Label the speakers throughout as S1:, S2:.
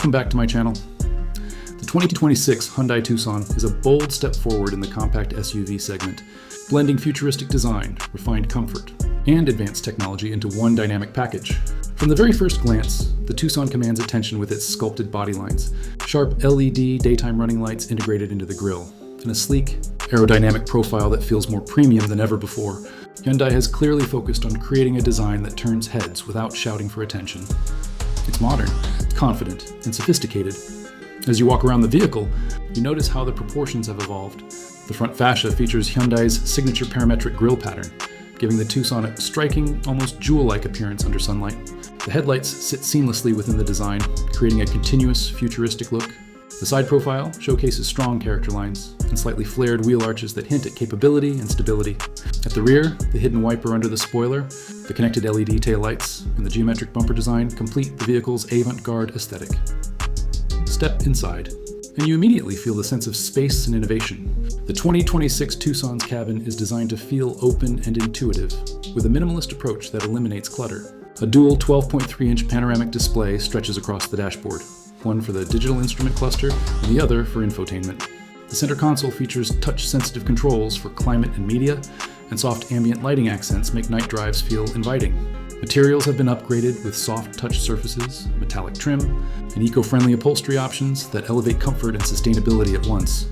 S1: Welcome back to my channel. The 2026 Hyundai Tucson is a bold step forward in the compact SUV segment, blending futuristic design, refined comfort, and advanced technology into one dynamic package. From the very first glance, the Tucson commands attention with its sculpted body lines, sharp LED daytime running lights integrated into the grille, and a sleek, aerodynamic profile that feels more premium than ever before. Hyundai has clearly focused on creating a design that turns heads without shouting for attention. It's modern, confident, and sophisticated. As you walk around the vehicle, you notice how the proportions have evolved. The front fascia features Hyundai's signature parametric grille pattern, giving the Tucson a striking, almost jewel-like appearance under sunlight. The headlights sit seamlessly within the design, creating a continuous, futuristic look. The side profile showcases strong character lines and slightly flared wheel arches that hint at capability and stability. At the rear, the hidden wiper under the spoiler, the connected LED taillights, and the geometric bumper design complete the vehicle's avant-garde aesthetic. Step inside, and you immediately feel the sense of space and innovation. The 2026 Tucson's cabin is designed to feel open and intuitive, with a minimalist approach that eliminates clutter. A dual 12.3-inch panoramic display stretches across the dashboard, one for the digital instrument cluster and the other for infotainment. The center console features touch-sensitive controls for climate and media, and soft ambient lighting accents make night drives feel inviting. Materials have been upgraded with soft touch surfaces, metallic trim, and eco-friendly upholstery options that elevate comfort and sustainability at once.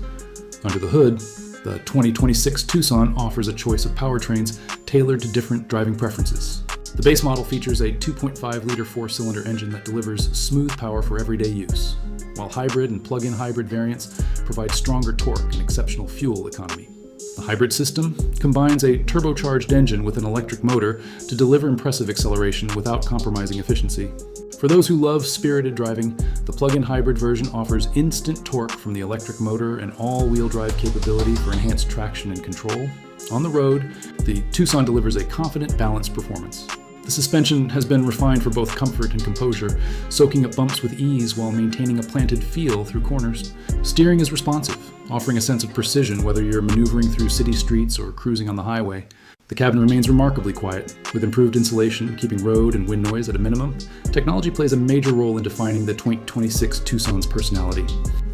S1: Under the hood, the 2026 Tucson offers a choice of powertrains tailored to different driving preferences. The base model features a 2.5-liter four-cylinder engine that delivers smooth power for everyday use, while hybrid and plug-in hybrid variants provide stronger torque and exceptional fuel economy. The hybrid system combines a turbocharged engine with an electric motor to deliver impressive acceleration without compromising efficiency. For those who love spirited driving, the plug-in hybrid version offers instant torque from the electric motor and all-wheel drive capability for enhanced traction and control. On the road, the Tucson delivers a confident, balanced performance. The suspension has been refined for both comfort and composure, soaking up bumps with ease while maintaining a planted feel through corners. Steering is responsive, offering a sense of precision whether you're maneuvering through city streets or cruising on the highway. The cabin remains remarkably quiet, with improved insulation keeping road and wind noise at a minimum. Technology plays a major role in defining the 2026 Tucson's personality.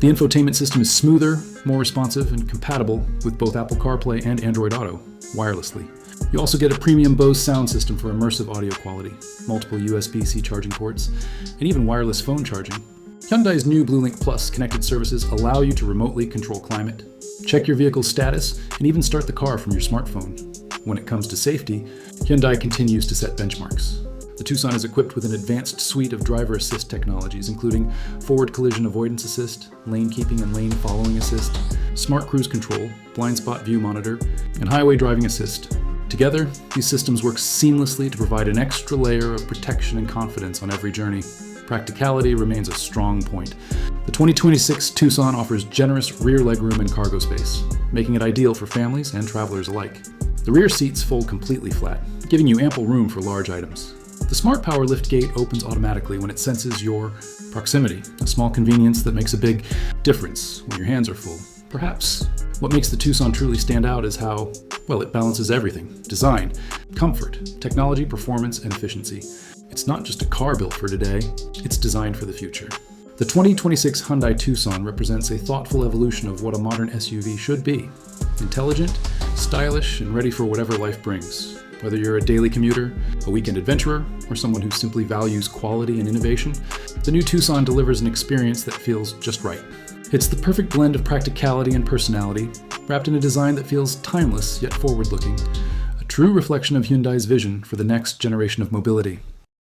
S1: The infotainment system is smoother, more responsive, and compatible with both Apple CarPlay and Android Auto, wirelessly. You also get a premium Bose sound system for immersive audio quality, multiple USB-C charging ports, and even wireless phone charging. Hyundai's new BlueLink Plus connected services allow you to remotely control climate, check your vehicle's status, and even start the car from your smartphone. When it comes to safety, Hyundai continues to set benchmarks. The Tucson is equipped with an advanced suite of driver assist technologies, including forward collision-avoidance assist, lane keeping and lane following assist, smart cruise control, blind spot view monitor, and highway driving assist. Together, these systems work seamlessly to provide an extra layer of protection and confidence on every journey. Practicality remains a strong point. The 2026 Tucson offers generous rear legroom and cargo space, making it ideal for families and travelers alike. The rear seats fold completely flat, giving you ample room for large items. The Smart Power liftgate opens automatically when it senses your proximity, a small convenience that makes a big difference when your hands are full. Perhaps what makes the Tucson truly stand out is how, well, it balances everything: design, comfort, technology, performance, and efficiency. It's not just a car built for today, it's designed for the future. The 2026 Hyundai Tucson represents a thoughtful evolution of what a modern SUV should be: intelligent, stylish, and ready for whatever life brings. Whether you're a daily commuter, a weekend adventurer, or someone who simply values quality and innovation, the new Tucson delivers an experience that feels just right. It's the perfect blend of practicality and personality, wrapped in a design that feels timeless yet forward-looking, a true reflection of Hyundai's vision for the next generation of mobility.